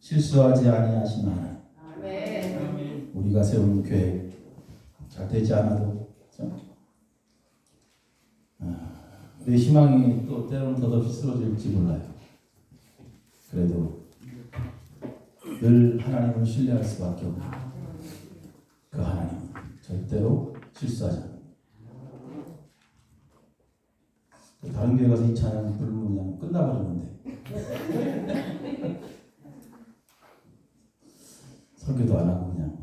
실수하지 아니하신 하나님. 아멘. 우리가 세운 계획 잘 되지 않아도 우리 희망이 또 때로는 더더욱 쓰러질지 몰라요. 그래도 늘 하나님을 신뢰할 수밖에 없는 그 하나님은 절대로 실수하지 않아요. 다른 교회 가서 이 찬양 부르면 그냥 끝나버리는데 설교도 안 하고 그냥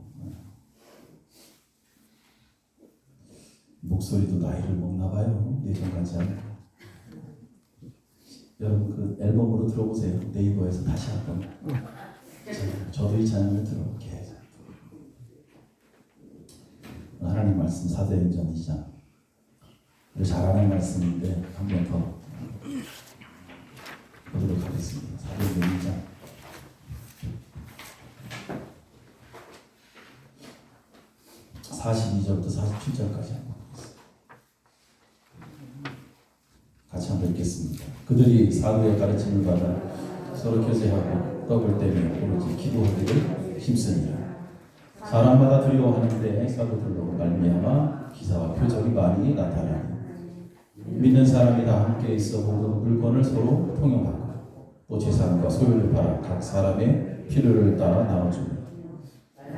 목소리도 나이를 먹나 봐요. 예전같지 않고. 여러분 그 앨범으로 들어보세요. 네이버에서 다시 한번. 저도 이 찬양을 들어볼게요. 하나님 말씀 사도행전 2장. 잘 아는 말씀인데 한 번 더 보도록 하겠습니다. 사도행전 2장. (42절부터 47절까지) 같이 한번 읽겠습니다. 그들이 사도의 가르침을 받아 서로 교제하고 떡을 떼며 오로지 기도하기를 힘쓰니라. 사람마다 두려워하는데 사도들로 말미암아 기사와 표적이 많이 나타나니 믿는 사람이 다 함께 있어 모든 물건을 서로 통용하고 또 재산과 소유를 팔아 각 사람의 필요를 따라 나눠주니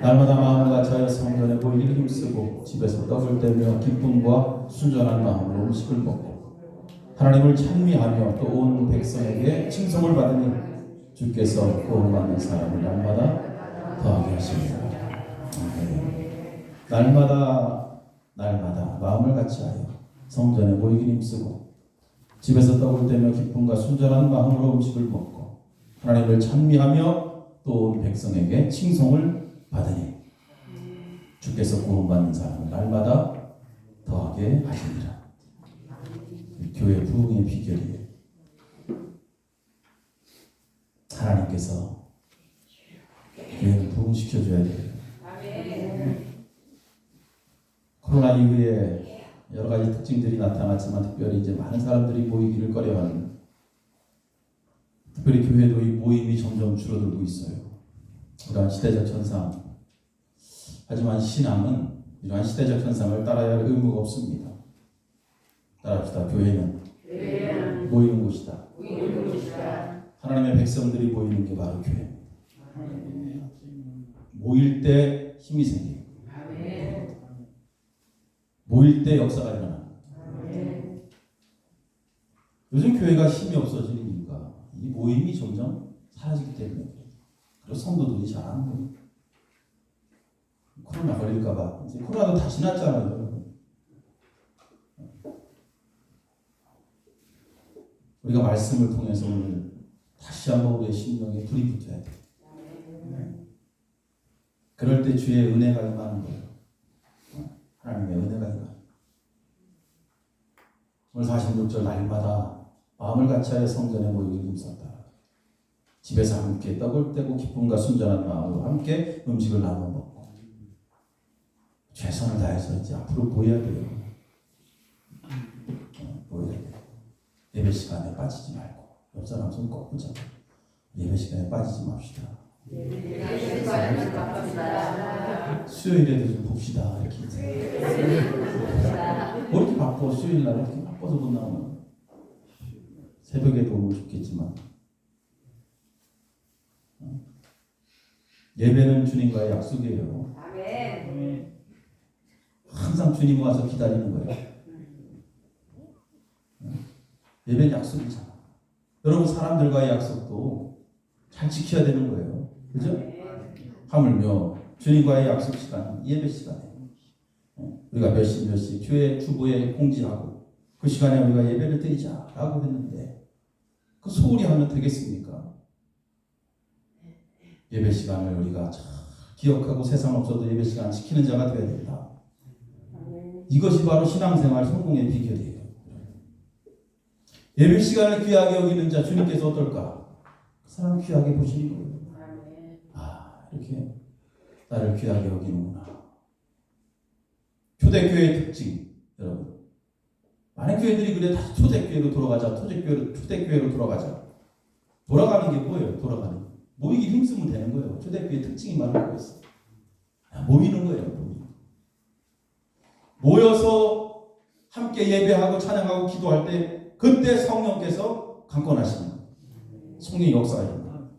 날마다 마음을 같이하여 성전에 모이기를 힘쓰고 집에서 떡을 떼며 기쁨과 순전한 마음으로 음식을 먹고 하나님을 찬미하며 또 온 백성에게 칭송을 받으니 주께서 구원받는 사람을 날마다 더하게 하십니다. 날마다 마음을 같이하여 성전에 모이기를 힘쓰고 집에서 떡을 떼며 기쁨과 순전한 마음으로 음식을 먹고 하나님을 찬미하며 또 온 백성에게 칭송을 받으니 주께서 구원받는 사람을 날마다 더하게 하시리라. 교회 부흥의 비결이에요. 하나님께서 교회를 부흥시켜줘야 돼요. 코로나 이후에 여러 가지 특징들이 나타났지만 특별히 이제 많은 사람들이 모이기를 꺼려하는, 특별히 교회도 이 모임이 점점 줄어들고 있어요. 이러한 시대적 현상. 하지만 신앙은 이러한 시대적 현상을 따라야 할 의무가 없습니다. 따라합시다. 교회는 모이는 곳이다. 하나님의 백성들이 모이는 게 바로 교회. 모일 때 힘이 생겨요. 모일 때 역사가 일어나. 요즘 교회가 힘이 없어지는 이유가 이 모임이 점점 사라지기 때문에. 그래서 성도들이 잘 안 모여요. 코로나 걸릴까봐. 이제 코로나도 다 지났잖아요. 우리가 말씀을 통해서 오늘 다시 한번 우리의 심령에 불이 붙어야 돼. 그럴 때 주의 은혜가 임하는 거예요. 하나님의 은혜가 임하는 거예요. 오늘 46절 날마다 마음을 같이하여 성전에 모이기를 힘썼다. 집에서 함께 떡을 떼고 기쁨과 순전한 마음으로 함께 음식을 나눠 먹고 최선을 다해서 이제 앞으로 모여야 돼요. 모여야 돼요. 예배 시간에 빠지지 말고 옆 사람 손 꼭 붙잡고 예배 시간에 빠지지 맙시다. 수요일에도 좀 봅시다. 이렇게 뭐 이렇게 바빠. 수요일날 이렇게 바빠서 못 나오면 새벽에도 오면 좋겠지만 예배는 주님과의 약속이에요. 항상 주님 와서 기다리는 거예요. 예배는 약속이잖아. 여러분 사람들과의 약속도 잘 지켜야 되는 거예요. 그죠? 하물며 주님과의 약속 시간, 예배 시간에 우리가 몇 시 교회 주보에 공지하고 그 시간에 우리가 예배를 드리자라고 했는데 그 소홀히 하면 되겠습니까? 예배 시간을 우리가 잘 기억하고 세상 없어도 예배 시간 지키는 자가 되어야 된다. 이것이 바로 신앙생활 성공의 비결이에요. 예배 시간을 귀하게 여기는 자 주님께서 어떨까? 그 사람 귀하게 보시는 거예요. 이렇게 나를 귀하게 여기는구나. 초대교회의 특징, 여러분. 많은 교회들이 그래 다 초대교회로 돌아가자. 초대교회로 돌아가자. 돌아가는 게 뭐예요? 돌아가는 게. 모이기 힘쓰면 되는 거예요. 초대교회 특징이 바로 그거였어요. 모이는 거예요. 모여서 함께 예배하고 찬양하고 기도할 때 그때 성령께서 강권하시는 거예요. 성령 역사가 있는 거예요.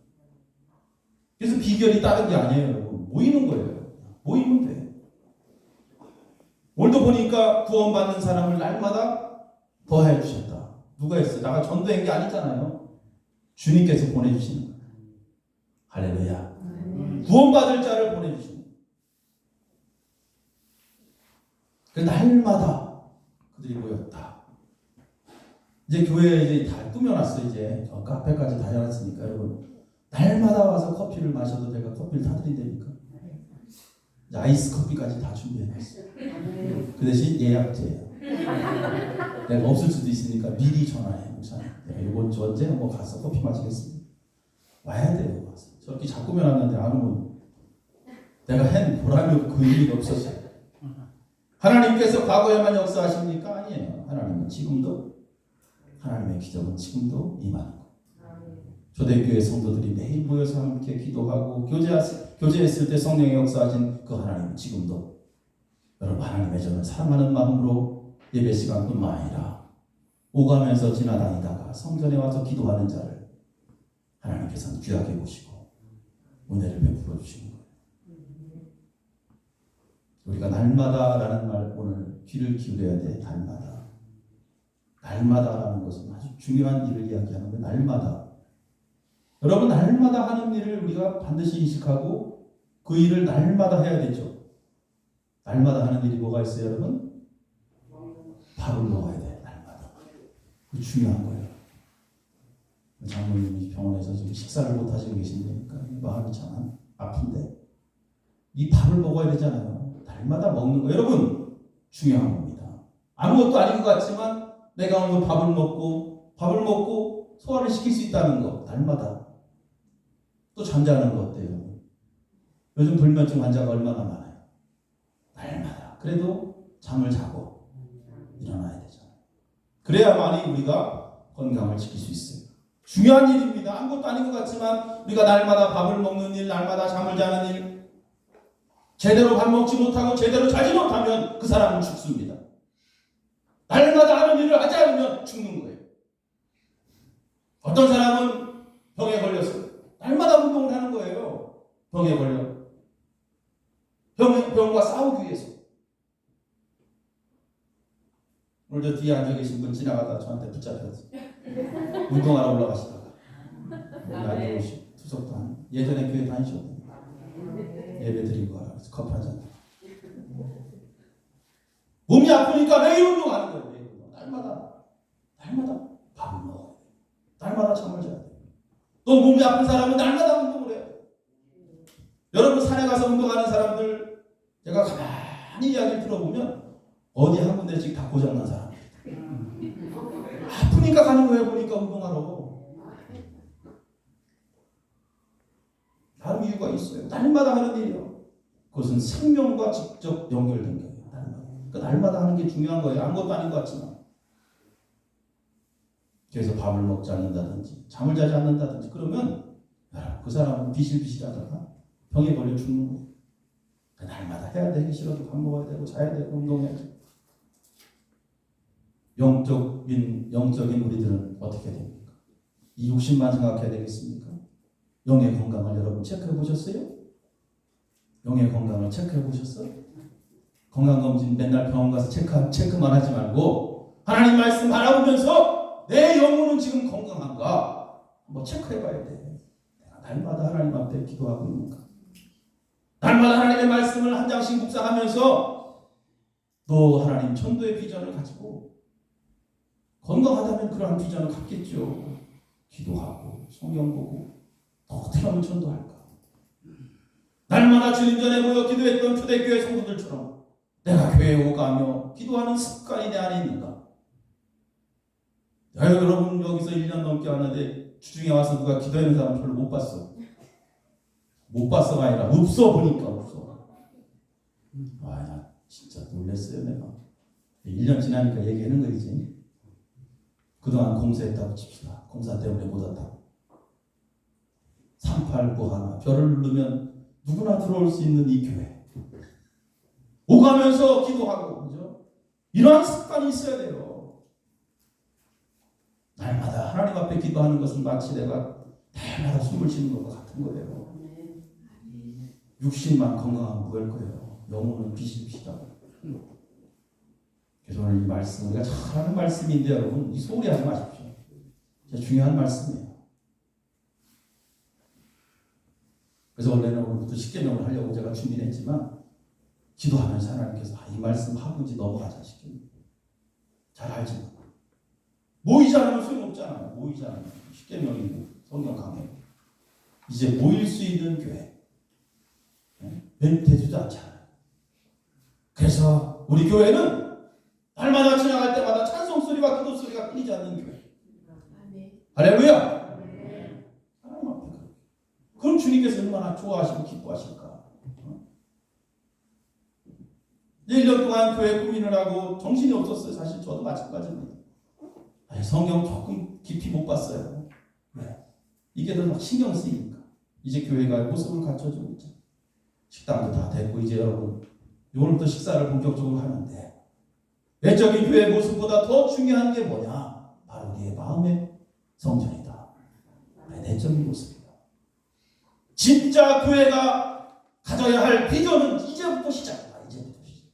그래서 비결이 다른 게 아니에요, 여러분. 모이는 거예요. 모이면 돼. 오늘도 보니까 구원받는 사람을 날마다 더해 주셨다. 누가 했어요? 나가 전도한 게 아니잖아요. 주님께서 보내주시는 거예요. 할렐루야. 구원받을 자를 보내주시는 거예요. 그 날마다 그들이 모였다. 이제 교회에 이제 다 꾸며놨어. 이제 카페까지 다 해놨으니까 여러분 날마다 와서 커피를 마셔도 내가 커피를 타드린다니까. 아이스 커피까지 다 준비해놨어. 그 대신 예약제예요. 내가 없을 수도 있으니까 미리 전화해. 내가 이번 주 언제 한번 가서 커피 마시겠습니다. 와야 돼요. 와서. 저렇게 잘 꾸며놨는데 안 오면 내가 한 보람이 없고 의미가 없었어요. 하나님께서 과거에만 역사하십니까? 아니에요. 하나님은 지금도, 하나님의 기적은 지금도 임하는 거예요. 초대교회 성도들이 매일 모여서 함께 기도하고 교제했을 때 성령의 역사하신 그 하나님 지금도 여러분 하나님의 저는 사랑하는 마음으로 예배 시간뿐만 아니라 오가면서 지나다니다가 성전에 와서 기도하는 자를 하나님께서는 귀하게 보시고 은혜를 베풀어 주시는 거예요. 우리가 날마다라는 말 오늘 귀를 기울여야 돼. 날마다라는 것은 아주 중요한 일을 이야기하는 거예요. 날마다. 여러분 날마다 하는 일을 우리가 반드시 인식하고 그 일을 날마다 해야 되죠. 날마다 하는 일이 뭐가 있어요, 여러분? 밥을 먹어야 돼. 날마다. 그 중요한 거예요. 장모님이 병원에서 지금 식사를 못 하시고 계신다니까 마음이 참 아픈데 이 밥을 먹어야 되잖아요. 날마다 먹는 거 여러분 중요한 겁니다. 아무것도 아닌 것 같지만 내가 오늘 밥을 먹고 소화를 시킬 수 있다는 거 날마다. 또 잠자는 거 어때요? 요즘 불면증 환자가 얼마나 많아요. 날마다. 그래도 잠을 자고 일어나야 되잖아요. 그래야만이 우리가 건강을 지킬 수 있어요. 중요한 일입니다. 아무것도 아닌 것 같지만 우리가 날마다 밥을 먹는 일, 날마다 잠을 자는 일, 제대로 밥 먹지 못하고 제대로 자지 못하면 그 사람은 죽습니다. 날마다 하는 일을 하지 않으면 죽는 거예요. 어떤 사람은 병에 걸렸어요. 날마다 운동을 하는 거예요. 병에 걸려. 병과 싸우기 위해서. 오늘 저 뒤에 앉아 계신 분 지나가다 저한테 붙잡혀서 운동하러 올라가시다가 나이 오시 투석도 한 예전에 교회 다니셨거든요. 예배 드리고 가라. 그래서 커피 한잔. 몸이 아프니까 매일 운동하는 거예요. 매일 운동. 날마다 밥을 먹어야 돼요. 날마다 잠을 자야 돼요. 또 몸이 아픈 사람은 날마다 운동을 해요. 여러분 산에 가서 운동하는 사람들 제가 가만히 이야기를 들어보면 어디 한 군데씩 다 고장난 사람. 아프니까 가는 거예요. 보니까 운동하러. 다른 이유가 있어요. 날마다 하는 일이요. 그것은 생명과 직접 연결된 거예요. 그러니까 날마다 하는 게 중요한 거예요. 아무것도 아닌 것 같지만. 그래서 밥을 먹지 않는다든지 잠을 자지 않는다든지 그러면 그 사람은 비실비실하다가 병에 걸려 죽는 거예요. 그러니까 날마다 해야 되기 싫어도 밥 먹어야 되고 자야 되고 운동해야지. 영적인 우리들은 어떻게 됩니까? 이 육신만 생각해야 되겠습니까? 영의 건강을 여러분 체크해 보셨어요? 영의 건강을 체크해 보셨어요? 건강검진 맨날 병원 가서 체크만 하지 말고 하나님 말씀 바라보면서 내 영혼은 지금 건강한가? 한번 체크해 봐야 돼. 내가 날마다 하나님 앞에 기도하고 있는가? 날마다 하나님의 말씀을 한 장씩 묵상하면서 또 하나님 천도의 비전을 가지고 건강하다면 그러한 비전을 갖겠죠. 기도하고 성경 보고 어떻게 하면 전도할까? 날마다 주님 전에 모여 기도했던 초대교회 성도들처럼 내가 교회에 오가며 기도하는 습관이 내 안에 있는가? 여러분 여기서 1년 넘게 왔는데 주중에 와서 누가 기도하는 사람 별로 못 봤어. 못 봤어가 아니라 없어 보니까 없어. 나 진짜 놀랐어요 내가. 1년 지나니까 얘기하는 거지. 그동안 공사했다고 칩시다. 공사 때문에 못 왔다고. 138구 하나 별을 누르면 누구나 들어올 수 있는 이 교회. 오가면서 기도하고, 그죠? 이러한 습관이 있어야 돼요. 날마다 하나님 앞에 기도하는 것은 마치 내가 날마다 숨을 쉬는 것과 같은 거예요. 육신만 건강하면 뭐할 거예요? 영혼은 비실비실하고. 그래서 오늘 이 말씀, 우리가 잘 하는 말씀인데 여러분, 이 소홀히 하지 마십시오. 진짜 중요한 말씀이에요. 그래서 원래는 오늘부터 십계명을 하려고 제가 준비를 했지만 기도하면서 하나님께서 이 말씀 하고 이제 넘어가자 십계명. 잘 알지만 모이지 않으면 소용없잖아요. 모이지 않으면 십계명이고 성경 강해. 이제 모일 수 있는 교회 되지도 않잖아요. 그래서 우리 교회는 날마다 지나갈 때마다 찬송 소리와 기도 소리가 끊이지 않는 교회. 할렐루야. 하나님 앞에 그럼 주님께서 얼마나 좋아하시고 기뻐하실까. 1년 동안 교회 꾸미느라고 정신이 없었어요. 사실 저도 마찬가지입니다. 성경 조금 깊이 못 봤어요. 왜? 이게 더 막 신경 쓰이니까. 이제 교회가 모습을 갖춰주고 있죠. 식당도 다 됐고 이제 여러분 오늘부터 식사를 본격적으로 하는데 외적인 교회의 모습보다 더 중요한 게 뭐냐? 바로 우리의 마음의 성전이다. 내적인 모습이다. 진짜 교회가 가져야 할 비전은 이제부터 시작이다. 이제부터 시작.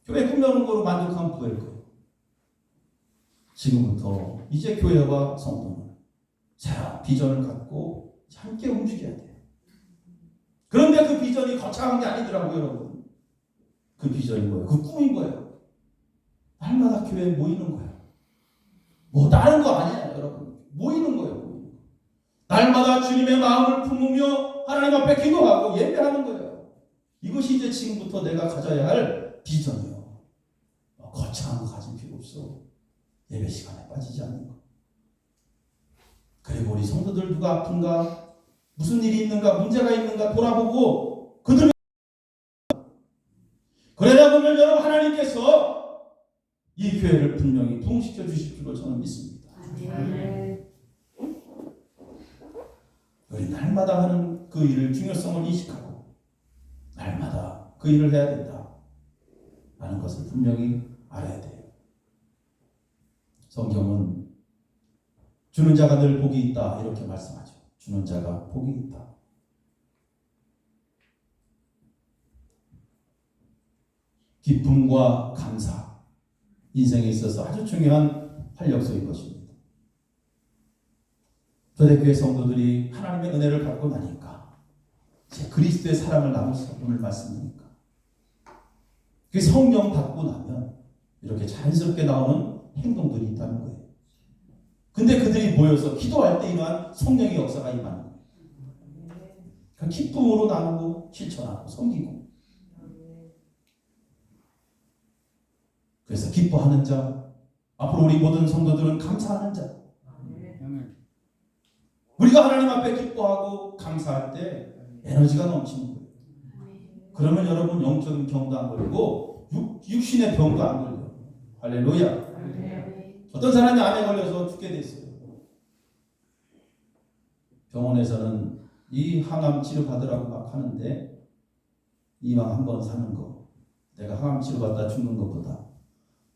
교회 꾸며놓은 거로 만족하면 부할 거예요. 지금부터 이제 교회와 성도는 새로운 비전을 갖고 함께 움직여야 돼요. 그런데 그 비전이 거창한 게 아니더라고요, 여러분. 그 비전이 뭐예요? 그 꿈이 뭐예요? 날마다 교회에 모이는 거예요. 뭐 다른 거 아니에요, 여러분. 모이는 거예요. 날마다 주님의 마음을 품으며 하나님 앞에 기도하고 예배하는 거예요. 이것이 이제 지금부터 내가 가져야 할 비전이에요. 거창한 거 가진 필요 없어. 예배 시간에 빠지지 않는 거. 그리고 우리 성도들 누가 아픈가? 무슨 일이 있는가? 문제가 있는가? 돌아보고 그들 그러다 보면 여러분 하나님께서 이 교회를 분명히 부흥시켜 주실 줄로 저는 믿습니다. 우리 날마다 하는 그 일을 중요성을 인식하고 날마다 그 일을 해야 된다 라는 것을 분명히 알아야 돼요. 성경은 주는 자가 늘 복이 있다 이렇게 말씀하죠. 주는 자가 복이 있다. 기쁨과 감사, 인생에 있어서 아주 중요한 활력소인 것입니다. 초대교회 성도들이 하나님의 은혜를 받고 나니까 이제 그리스도의 사랑을 나눠서 오늘 말씀드리니까 그 성령 받고 나면 이렇게 자연스럽게 나오는 행동들이 있다는 거예요. 근데 그들이 모여서 기도할 때 이러한 성령의 역사가 임하는 거예요. 그 기쁨으로 나누고 실천하고 섬기고. 그래서 기뻐하는 자, 앞으로 우리 모든 성도들은 감사하는 자. 우리가 하나님 앞에 기뻐하고 감사할 때 에너지가 넘치는 거예요. 그러면 여러분 영적인 병도 안 걸리고 육신의 병도 안 걸려요. 할렐루야. 어떤 사람이 암에 걸려서 죽게 됐어요. 병원에서는 이 항암 치료 받으라고 막 하는데 이왕 한번 사는 거 내가 항암 치료 받다 죽는 것보다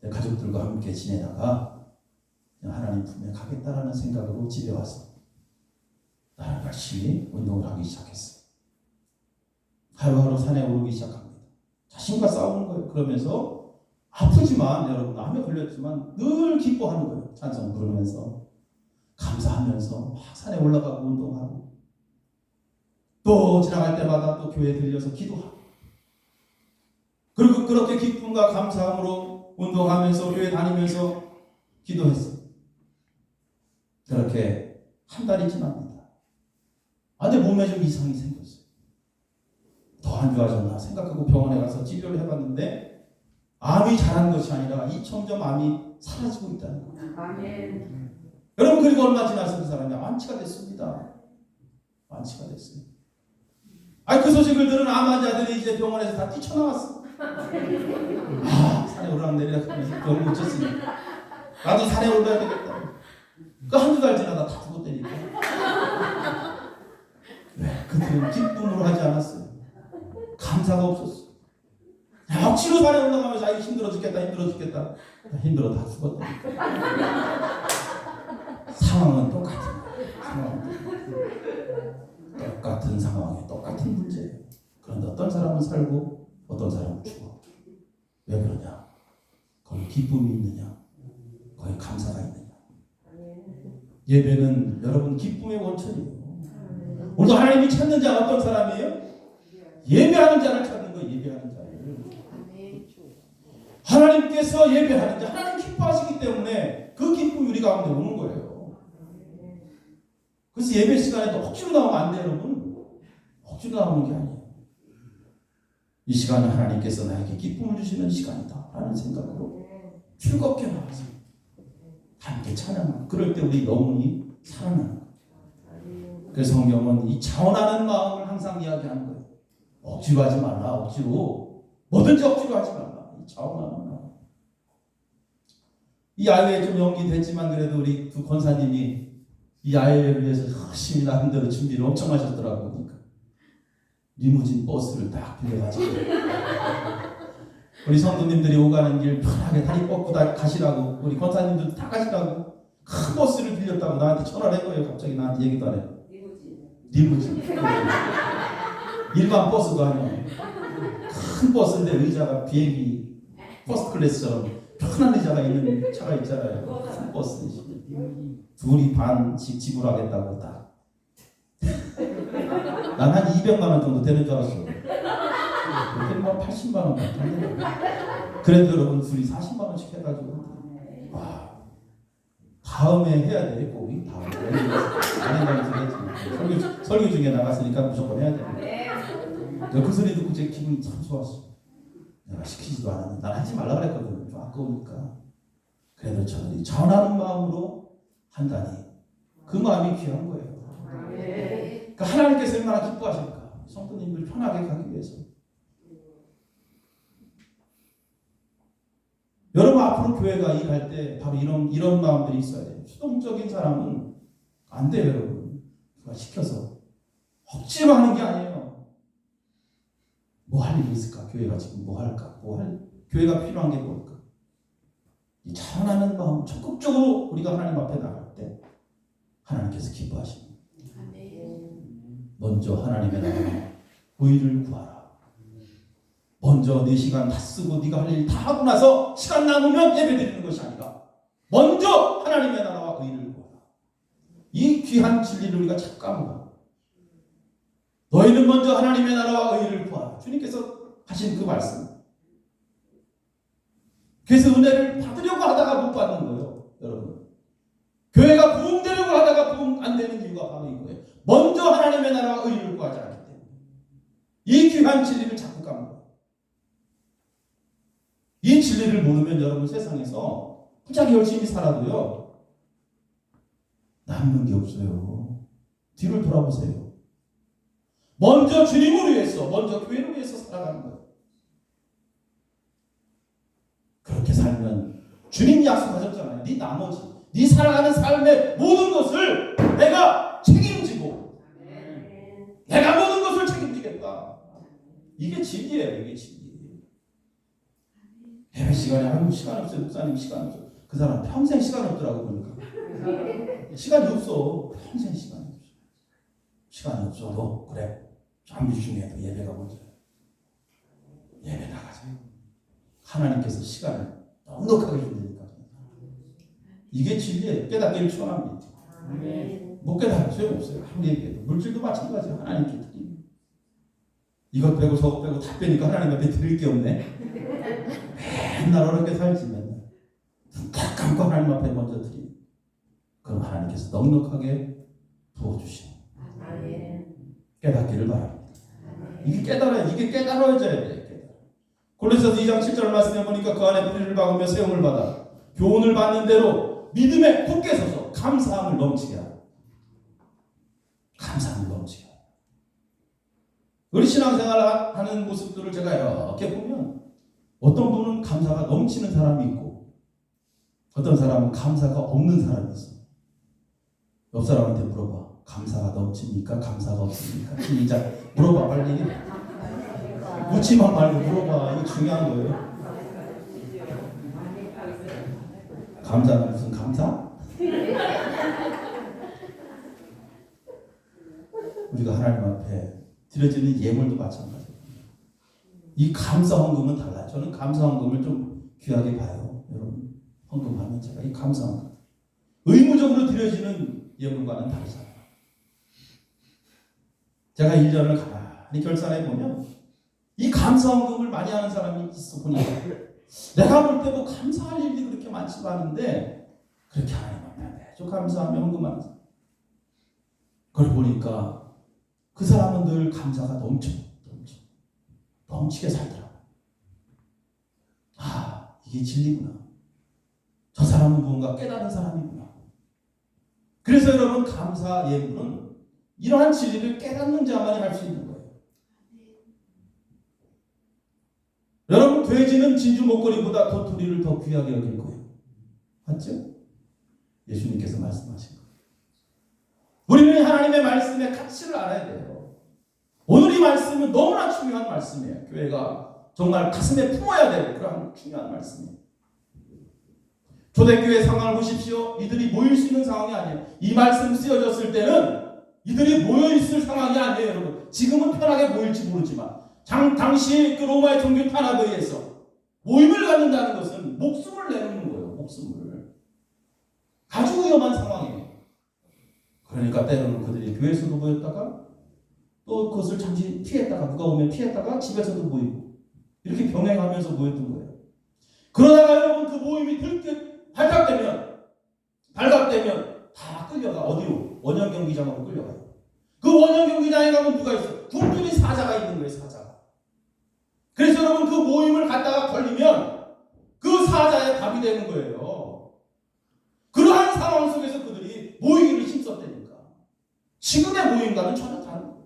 내 가족들과 함께 지내다가 그냥 하나님 품에 가겠다라는 생각으로 집에 와서 나는 열심히 운동을 하기 시작했어요. 하루하루 산에 오르기 시작합니다. 자신과 싸우는 거예요. 그러면서 아프지만 여러분 암에 걸렸지만 늘 기뻐하는 거예요. 찬송 부르면서 감사하면서 막 산에 올라가고 운동하고 또 지나갈 때마다 또 교회에 들려서 기도하고 그리고 그렇게 기쁨과 감사함으로 운동하면서 교회 다니면서 기도했어요. 그렇게 한 달이 지납니다. 근데 몸에 좀 이상이 생겼어요. 더 안 좋아졌나 생각하고 병원에 가서 치료를 해봤는데 암이 자란 것이 아니라 이 점점 암이 사라지고 있다는 거예요. 아멘. 여러분 그리고 얼마 지나서 그 사람이 완치가 됐습니다. 완치가 됐어요. 그 소식을 들은 암 환자들이 이제 병원에서 다 뛰쳐나왔어. 산에 올라가 내리라 하면서 병을 못 쳤으니까 나도 산에 올라야 되겠다. 그 한두 달 지나다 다 죽었다니까. 그들은 기쁨으로 하지 않았어요. 감사가 없었어. 억지로 산에 올라가면서 아이 힘들어 죽겠다. 힘들어 다 죽었다. 상황은 똑같은 거예요. 똑같은 상황에 똑같은 문제예요. 그런데 어떤 사람은 살고 어떤 사람은 죽어. 왜 그러냐? 거기 기쁨이 있느냐? 거기 감사가 있느냐? 예배는 여러분 기쁨의 원천이에요. 오늘도 하나님이 찾는 자가 어떤 사람이에요? 예배하는 자를 찾는 거예요. 예배하는 자를. 하나님께서 예배하는 자, 하나님 기뻐하시기 때문에 그 기쁨이 우리 가운데 오는 거예요. 그래서 예배 시간에도 억지로 나오면 안 돼요, 여러분. 억지로 나오는 게 아니에요. 이 시간은 하나님께서 나에게 기쁨을 주시는 시간이다 라는 생각으로 즐겁게 나와서 함께 찬양하고, 그럴 때 우리 영혼이 살아나는 거예요. 그래서 성경은 이 자원하는 마음을 항상 이야기하는 거예요. 억지로 하지 말라. 억지로 뭐든지 억지로 하지 말라. 자원하는 마음. 이 야외에 좀 연기됐지만 그래도 우리 두 권사님이 이 야외를 위해서 열심히 나름대로 준비를 엄청 하셨더라고요. 그러니까 리무진 버스를 딱 빌려가지고 우리 성도님들이 오가는 길 편하게 다리 뻗고 다 가시라고, 우리 권사님들도 다 가시라고 큰 버스를 빌렸다고 나한테 전화를 한 거예요. 갑자기 나한테 얘기도 안 해요. 리무진. 일반 버스도 아니야. 큰 버스인데 의자가 비행기 퍼스트 클래스처럼 편한 의자가 있는 차가 있잖아요. 큰 버스. 둘이 반씩 지불하겠다고 딱. 난 한 200만 원 정도 되는 줄 알았어. 그때 뭐 80만 원 같은데. 그래도 여러분 둘이 40만 원씩 해가지고. 와. 다음에 해야 돼. 꼭 다음에. 안 한다는 소리 했지. 설교 중에 나갔으니까 무조건 해야 돼. 그 소리 듣고 제 기분이 참 좋았어. 내가 시키지도 않았는데 난 하지 말라 그랬거든. 좀 아까우니까. 그래도 저들이 전하는 마음으로 한다니 그 마음이 귀한 거예요. 그러니까 하나님께서 얼마나 기뻐하실까. 성도님들 편하게 가기 위해서. 여러분 앞으로 교회가 일할 때 바로 이런 마음들이 있어야 돼요. 수동적인 사람은 안 돼요, 여러분. 누가 시켜서 억지로 하는 게 아니에요. 뭐 할 일이 있을까? 교회가 지금 뭐 할까? 교회가 필요한 게 뭘까? 이 자원하는 마음, 적극적으로 우리가 하나님 앞에 나갈 때 하나님께서 기뻐하십니다. 먼저 하나님의 나라와 의를 구하라. 먼저 내 시간 다 쓰고 네가 할 일 다 하고 나서 시간 남으면 예배 드리는 것이 아니라 먼저 하나님의 나라와 의를 구하라. 이 귀한 진리를 우리가 자꾸 까먹어. 너희는 먼저 하나님의 나라와 의를 구하라. 주님께서 하신 그 말씀. 그래서 은혜를 받으려고 하다가 못 받는 거예요, 여러분. 교회가 부흥되려고 하다가 부흥 안 되는 이유가 바로 이거예요. 먼저 하나님의 나라와 의를 구하지 않기 때문에. 이 귀한 진리를 자꾸 까먹어요. 이 진리를 모르면 여러분 세상에서 무지하게 열심히 살아도요 남는 게 없어요. 뒤를 돌아보세요. 먼저 주님을 위해서, 먼저 교회를 위해서 살아가는 거예요. 그렇게 살면 주님이 약속하셨잖아요. 네 나머지, 네 살아가는 삶의 모든 것을 내가 책임지고 내가 모든 것을 책임지겠다. 이게 진리예요. 이게 진리. 예배 시간에 아유 시간 없어요. 목사님 시간 없어요. 그 사람 평생 시간 없더라고 보니까. 시간이 없어. 평생 시간이 없어. 시간이 없어도 그래. 잠시 중에도 예배가 먼저야. 예배 나가자. 하나님께서 시간을 넉넉하게 준다니까. 이게 진리예요. 깨닫기를 추원합니다. 못 깨달아 소용없어요. 아무리 얘기해도. 물질도 마찬가지예요. 하나님께 드립니다. 이것 빼고 저것 빼고 다 빼니까 하나님 앞에 드릴 게 없네. 맨날 어렵게 살지 맨날. 딱 감고 하나님 앞에 먼저 드립니다. 그럼 하나님께서 넉넉하게 부어주시오. 깨닫기를 바랍니다. 이게 깨달아져야 돼. 골로새서 2장 7절 말씀해 보니까 그 안에 뿌리를 박으며 세움을 받아 교훈을 받는 대로 믿음에 굳게 서서 감사함을 넘치게 하라. 감사함을 넘치게 하라. 우리 신앙생활 하는 모습들을 제가 이렇게 보면 어떤 분은 감사가 넘치는 사람이 있고 어떤 사람은 감사가 없는 사람이 있어. 옆 사람한테 물어봐. 감사가 넘칩니까? 감사가 없습니까? 시작. 물어봐 빨리. 묻지만 말고 물어봐. 이거 중요한 거예요. 감사는 무슨 감사? 우리가 하나님 앞에 드려지는 예물도 마찬가지예요. 이 감사 헌금은 달라요. 저는 감사 헌금을 좀 귀하게 봐요. 여러분 헌금하면 제가 이 감사 헌금 의무적으로 드려지는 예물과는 다르잖아요. 제가 1년을 가만히 결산해 보면 이 감사 헌금을 많이 하는 사람이 있어 보니까 내가 볼 때 뭐 감사할 일이 그렇게 많지가 않은데 그렇게 하나님 앞에 매주 감사하며 헌금하는 사람. 그걸 보니까 그 사람은 늘 감사가 넘치게 살더라고. 아, 이게 진리구나. 저 사람은 무언가 깨달은 사람이구나. 그래서 여러분 감사 예물은 이러한 진리를 깨닫는 자만이 할 수 있는 거예요. 여러분 돼지는 진주 목걸이보다 도토리를 더 귀하게 여길 거예요. 맞죠? 예수님께서 말씀하신 거예요. 우리는 하나님의 말씀의 가치를 알아야 돼요. 오늘 이 말씀은 너무나 중요한 말씀이에요. 교회가 정말 가슴에 품어야 될 그런 중요한 말씀이에요. 초대교회 상황을 보십시오. 이들이 모일 수 있는 상황이 아니에요. 이 말씀 쓰여졌을 때는 이들이 모여있을 상황이 아니에요. 여러분 지금은 편하게 모일지 모르지만 당시 그 로마의 종교 탄압에 의해서 모임을 갖는다는 것은 목숨을 내놓는 거예요. 목숨을. 아주 위험한 상황이에요. 그러니까 때로는 그들이 교회에서도 모였다가 또 그것을 잠시 피했다가 누가 오면 피했다가 집에서도 모이고 이렇게 병행하면서 모였던 거예요. 그러다가 여러분 그 모임이 발각되면 다 끌려가. 어디로? 원형 경기장으로 끌려가요. 그 원형 경기장에 가면 누가 있어? 굶주린 사자가 있는 거예요. 사자가. 그래서 여러분 그 모임을 갖다가 걸리면 그 사자의 답이 되는 거예요. 그러한 상황 속에서 그들이 모이기를 힘썼다니까. 지금의 모임과는 전혀 다른 거예요.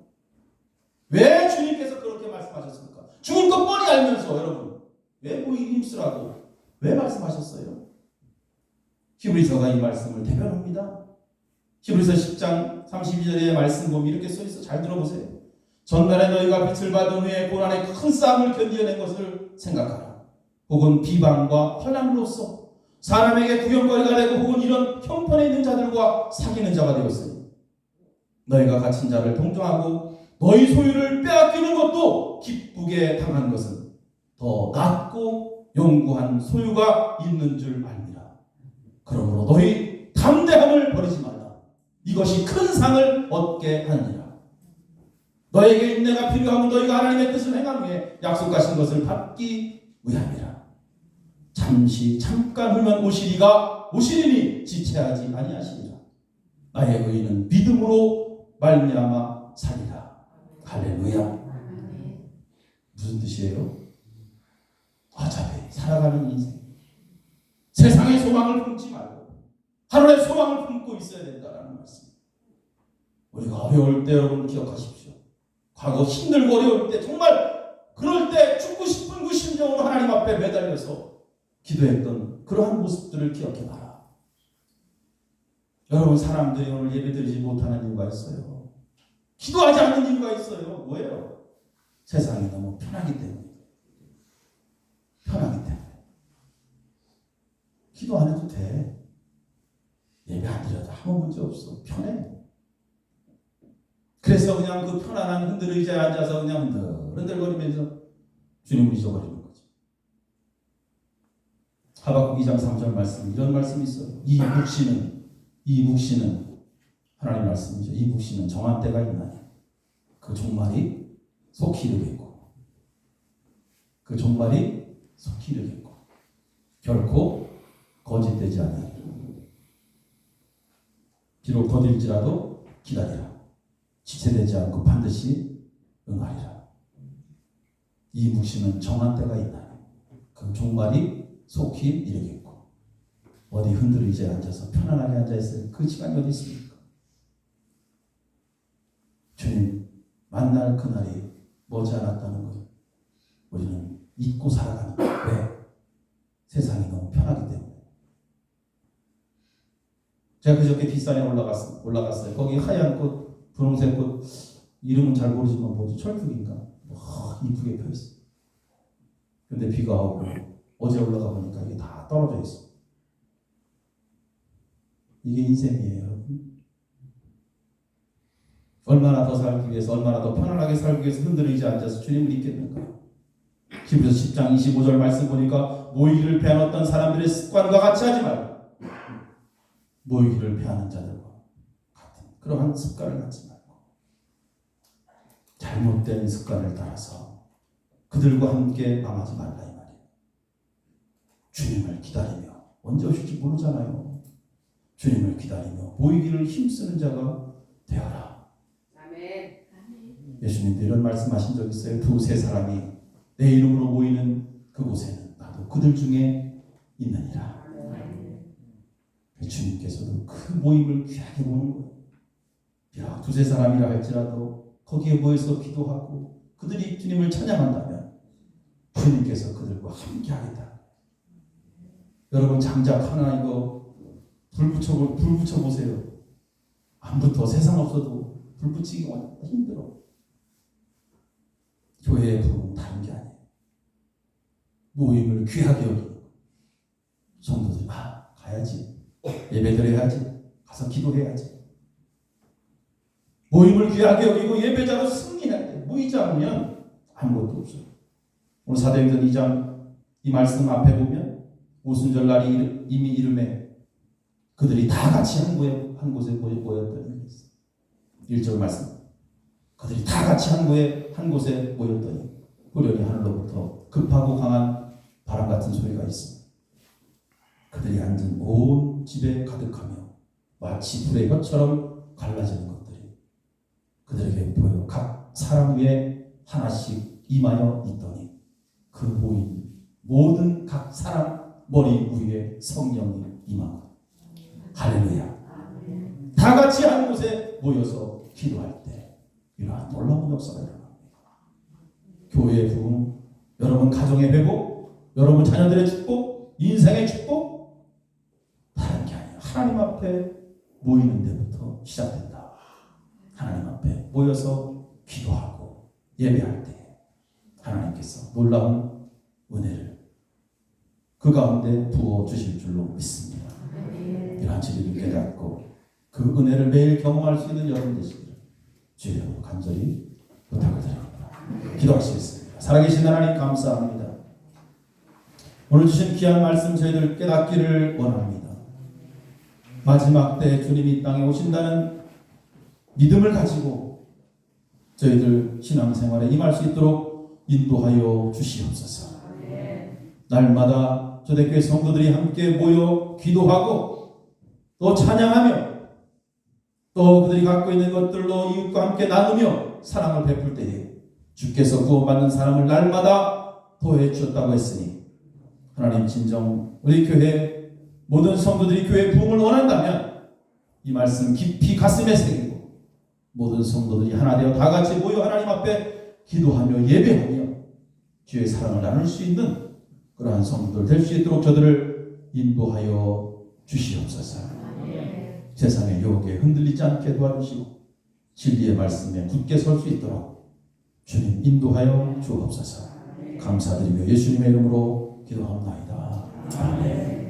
왜 주님께서 그렇게 말씀하셨습니까? 죽을 것 뻔히 알면서 여러분 왜 모이기 힘쓰라고 왜 말씀하셨어요? 히브리서가 이 말씀을 대변합니다. 히브리서 10장 32절의 말씀 보면 이렇게 써있어. 잘 들어보세요. 전날에 너희가 빛을 받은 후에 고난의 큰 싸움을 견뎌낸 것을 생각하라. 혹은 비방과 환난으로써 사람에게 구경거리가 되고 혹은 이런 형편에 있는 자들과 사귀는 자가 되었으니 너희가 갇힌 자를 동정하고 너희 소유를 빼앗기는 것도 기쁘게 당한 것은 더 낫고 영구한 소유가 있는 줄 알미라. 그러므로 너희 담대함을 버리지 말라. 이것이 큰 상을 얻게 하느니라. 너에게 인내가 필요하면 너희가 하나님의 뜻을 행한 후에 약속하신 것을 받기 위함이라. 잠깐 후면 오시리니 지체하지 아니하시리라. 나의 의인은 믿음으로 말미암아 살리라. 할렐루야. 무슨 뜻이에요? 어차피 살아가는 인생 세상의 소망을 품지 말고 하늘의 소망을 품고 있어야 된다는 말씀. 우리가 어려울 때 여러분 기억하십시오. 과거 힘들고 어려울 때 정말 그럴 때 죽고 싶은 그 심정으로 하나님 앞에 매달려서 기도했던 그러한 모습들을 기억해봐라. 여러분 사람들이 오늘 예배드리지 못하는 이유가 있어요. 기도하지 않는 이유가 있어요. 뭐예요? 세상이 너무 편하기 때문에. 편하기 때문에. 기도 안 해도 돼. 예배 안 드려도 아무 문제 없어. 편해. 그래서 그냥 그 편안한 흔들 의자에 앉아서 그냥 흔들거리면서 주님을 잊어버리는 거죠. 하박국 2장 3절 말씀 이런 말씀이 있어요. 이 묵시는 하나님 말씀이죠. 이 묵시는 정한 때가 있나니 그 종말이 속히 이르겠고 그 종말이 속히 이르겠고 결코 거짓되지 않으리라. 비록 더딜지라도 기다리라. 지체되지 않고 반드시 응하리라. 이 묵시는 정한 때가 있나니 그 종말이 속히 이르겠고. 어디 흔들 의자에 앉아서 편안하게 앉아있어요. 그 시간이 어디 있습니까? 주님 만날 그날이 머지 않았다는 것 우리는 잊고 살아가는 거예요. 왜? 세상이 너무 편하기 때문에. 제가 그저께 뒷산에 올라갔어요. 거기 하얀 꽃, 분홍색 꽃, 이름은 잘 모르지만 뭐지? 철쭉인가? 이쁘게 펴 있어. 근데 비가 오고 어제 올라가 보니까 이게 다 떨어져 있어. 이게 인생이에요, 여러분. 얼마나 더 살기 위해서, 얼마나 더 편안하게 살기 위해서 흔들리지 앉아서 주님을 잊겠는가? 히브리서 10장 25절 말씀 보니까 모이기를 패한 어떤 사람들의 습관과 같이 하지 말고 모이기를 패하는 자들과 같은 그러한 습관을 갖지 말고 잘못된 습관을 따라서 그들과 함께 망하지 말라 이 말이에요. 주님을 기다리며 언제 오실지 모르잖아요. 주님을 기다리며 모이기를 힘쓰는 자가 되어라. 아멘. 예수님도 이런 말씀하신 적 있어요. 두세 사람이 내 이름으로 모이는 그곳에는 나도 그들 중에 있느니라. 주님께서도 그 모임을 귀하게 보는 거예요. 비록 두세 사람이라 할지라도 거기에 모여서 기도하고 그들이 주님을 찬양한다면 주님께서 그들과 함께 하겠다. 여러분 장작 하나 이거 불 붙여 보세요. 안 붙어. 세상 없어도 불 붙이기 힘들어. 교회의 부흥은 다른 게 아니에요. 모임을 귀하게 여기고 성도들이 가야지. 예배드려야지. 가서 기도해야지. 모임을 귀하게 여기고 예배자로 승리해야 돼. 모이지 않으면 아무것도 없어요. 오늘 사도행전 2장 이 말씀 앞에 보면 오순절 날이 이미 이름에 그들이 다 같이 한 곳에 모였더니 1절 말씀 그들이 다 같이 한 곳에 모였더니 후련히 하늘로부터 급하고 강한 바람 같은 소리가 있습니다. 그들이 앉은 온 집에 가득하며 마치 불의 혀처럼 갈라지는 것들이 그들에게 보여 각 사람 위에 하나씩 임하여 있더니 그 모인 모든 각 사람 머리 위에 성령이 임하고 할렐루야. 다 같이 한 곳에 모여서 기도할 때 이러한 놀라운 역사가 일어납니다. 교회의 부흥, 여러분 가정의 회복, 여러분 자녀들의 축복, 인생의 축복 다른 게 아니에요. 하나님 앞에 모이는 데부터 시작된다. 하나님 앞에 모여서 기도하고 예배할 때 하나님께서 놀라운 은혜를 그 가운데 부어 주실 줄로 믿습니다. 이러한 진리를 깨닫고 그 은혜를 매일 경험할 수 있는 여러분 되시기를 주의 이름으로 간절히 부탁을 드립니다. 기도하시겠습니다. 살아계신 하나님 감사합니다. 오늘 주신 귀한 말씀 저희들 깨닫기를 원합니다. 마지막 때 주님이 이 땅에 오신다는 믿음을 가지고 저희들 신앙생활에 임할 수 있도록 인도하여 주시옵소서. 날마다 초대교회 성도들이 함께 모여 기도하고 또 찬양하며 또 그들이 갖고 있는 것들로 이웃과 함께 나누며 사랑을 베풀 때에 주께서 구원받는 사람을 날마다 더해 주셨다고 했으니 하나님 진정 우리 교회 모든 성도들이 교회 부흥을 원한다면 이 말씀 깊이 가슴에 새기고 모든 성도들이 하나 되어 다 같이 모여 하나님 앞에 기도하며 예배하며 주의 사랑을 나눌 수 있는 그러한 성도들 될 수 있도록 저들을 인도하여 주시옵소서. 세상의 유혹에 흔들리지 않게 도와주시고 진리의 말씀에 굳게 설 수 있도록 주님 인도하여 주옵소서. 감사드리며 예수님의 이름으로 기도합니다. 아멘.